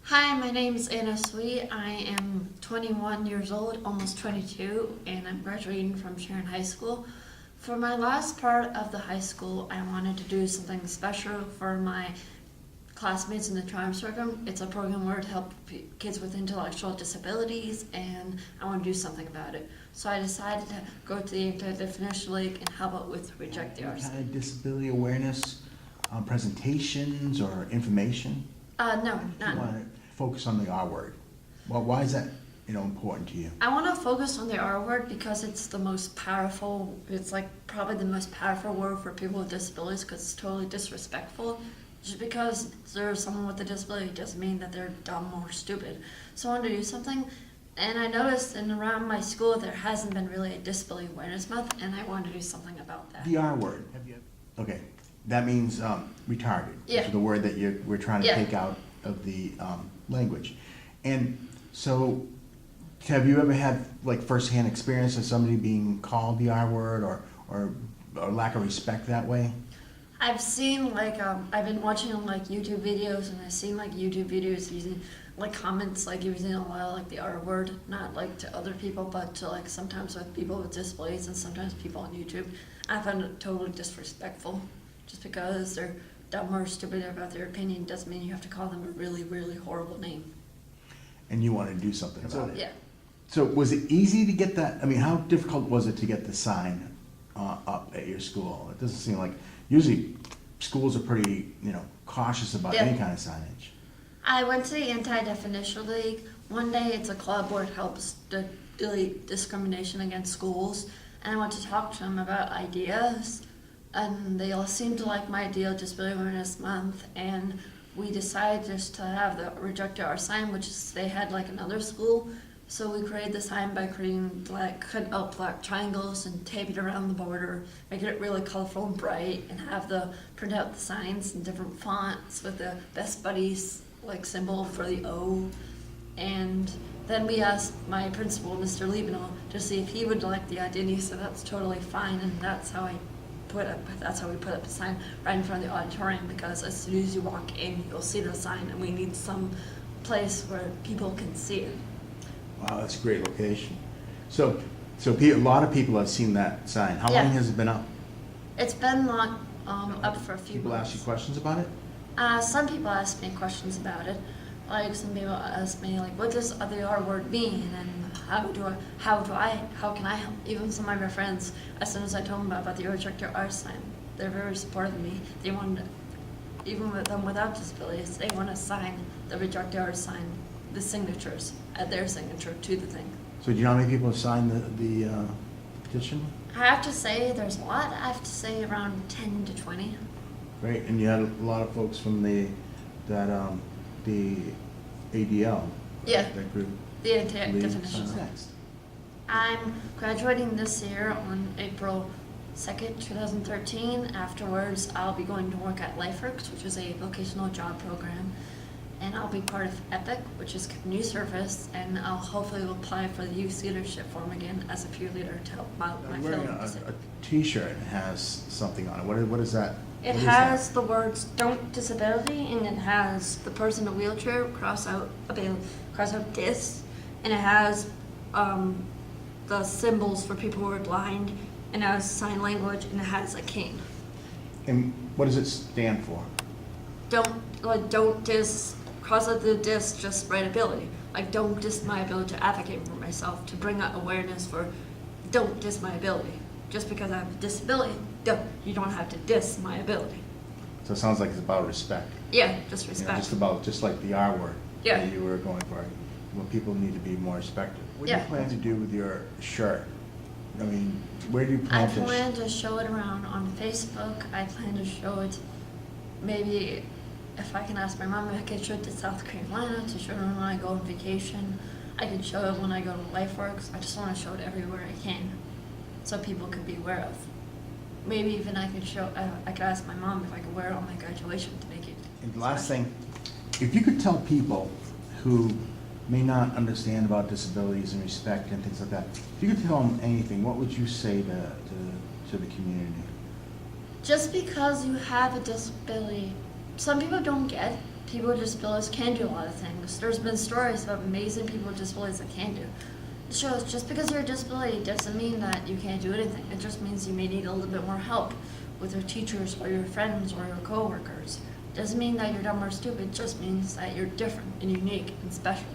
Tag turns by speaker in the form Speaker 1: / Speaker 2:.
Speaker 1: Hi, my name is Anna Sweet. I am 21 years old, almost 22, and I'm graduating from Sharon High School. For my last part of the high school, I wanted to do something special for my classmates in the Triumphs program. It's a program where it helps kids with intellectual disabilities, and I want to do something about it. So I decided to go to the Anti-Definition League and help out with Reject the Arts.
Speaker 2: Kind of disability awareness presentations or information?
Speaker 1: No,
Speaker 2: You
Speaker 1: none.
Speaker 2: want to focus on the R word. Well, why is that important to you?
Speaker 1: I want to focus on the R word because it's the most powerful, it's like probably the most powerful word for people with disabilities because it's totally disrespectful. Just because there's someone with a disability doesn't mean that they're dumb or stupid. So I wanted to do something, and I noticed around my school there hasn't been really a disability awareness month, and I wanted to do something about that.
Speaker 2: The R word. Okay, that means retarded.
Speaker 1: Yeah.
Speaker 2: Which is the word that we're trying to
Speaker 1: Yeah.
Speaker 2: take out of the language. And so, have you ever had like firsthand experience of somebody being called the R word or lack of respect that way?
Speaker 1: I've seen I've been watching YouTube videos, and I've seen YouTube videos using comments using a lot of the R word, not to other people, but to sometimes with people with disabilities and sometimes people on YouTube. I found it totally disrespectful. Just because they're dumb or stupid about their opinion doesn't mean you have to call them a really, really horrible name.
Speaker 2: And you want to do something about it.
Speaker 1: Yeah.
Speaker 2: So was it easy to get that? I mean, how difficult was it to get the sign up at your school? It doesn't seem like, usually schools are pretty, cautious about
Speaker 1: Yeah.
Speaker 2: any kind of signage.
Speaker 1: I went to the Anti-Definition League. One day it's a club where it helps delete discrimination against schools, and I went to talk to them about ideas, and they all seemed to like my idea of Disability Awareness Month, and we decided just to have the Reject Our sign, which is they had another school. So we created the sign by cutting out black triangles and tape it around the border, making it really colorful and bright, and have print out the signs in different fonts with the Best Buddies symbol for the O. And then we asked my principal, Mr. Liebenow, to see if he would like the idea, and he said that's totally fine, and that's how we put up a sign right in front of the auditorium, because as soon as you walk in, you'll see the sign, and we need some place where people can see it.
Speaker 2: Wow, that's a great location. So a lot of people have seen that sign. How
Speaker 1: Yeah.
Speaker 2: long has it been up?
Speaker 1: It's been up for a few
Speaker 2: People
Speaker 1: months.
Speaker 2: ask you questions about it?
Speaker 1: Some people ask me questions about it. Some people ask me what does the R word mean, and how can I help? Even some of my friends, as soon as I told them about the Reject Your R sign, they're very supportive of me. They wanted, even with them without disabilities, they want to sign the Reject Your R sign, the signatures, add their signature to the thing.
Speaker 2: So do you know how many people have signed the petition?
Speaker 1: I have to say there's a lot. I have to say around 10 to 20.
Speaker 2: Great, and you had a lot of folks from the ADL.
Speaker 1: Yeah.
Speaker 2: That group.
Speaker 1: The
Speaker 2: League.
Speaker 1: Anti-Definition
Speaker 2: What's
Speaker 1: League.
Speaker 2: next?
Speaker 1: I'm graduating this year on April 2nd, 2013. Afterwards, I'll be going to work at LifeWorks, which is a vocational job program. And I'll be part of EPIC, which is community service, and I'll hopefully apply for the youth leadership form again as a peer leader to help my
Speaker 2: I'm
Speaker 1: fellow
Speaker 2: wearing a
Speaker 1: participants.
Speaker 2: T-shirt and has something on it. What is that?
Speaker 1: It
Speaker 2: What is
Speaker 1: has the words "Don't Disability," and it has the person in a wheelchair cross out dis, and it has the symbols for people who are blind, and it has sign language, and it has a cane.
Speaker 2: that? And what does it stand for?
Speaker 1: Don't diss, cross out the diss, just write ability. Don't diss my ability to advocate for myself, to bring out awareness for don't diss my ability. Just because I have a disability, you don't have to diss my ability.
Speaker 2: So it sounds like it's about respect.
Speaker 1: Yeah, just
Speaker 2: You know,
Speaker 1: respect.
Speaker 2: just like the R word.
Speaker 1: Yeah.
Speaker 2: That you were going for. Well, people need to be more respected. What do
Speaker 1: Yeah.
Speaker 2: you plan to do with your shirt? I mean, where do you
Speaker 1: I
Speaker 2: plan to?
Speaker 1: plan to show it around on Facebook. I plan to show it, maybe if I can ask my mom, I can show it to South Carolina, to show it when I go on vacation. I can show it when I go to LifeWorks. I just want to show it everywhere I can, so people can be aware of. Maybe even I could ask my mom if I could wear it on my graduation to make it.
Speaker 2: And the last
Speaker 1: special.
Speaker 2: thing, if you could tell people who may not understand about disabilities and respect and things like that, if you could tell them anything, what would you say to the community?
Speaker 1: Just because you have a disability, some people don't get people with disabilities can do a lot of things. There's been stories about amazing people with disabilities that can do. It shows just because you're a disability doesn't mean that you can't do anything. It just means you may need a little bit more help with your teachers or your friends or your coworkers. Doesn't mean that you're dumb or stupid, it just means that you're different and unique and special.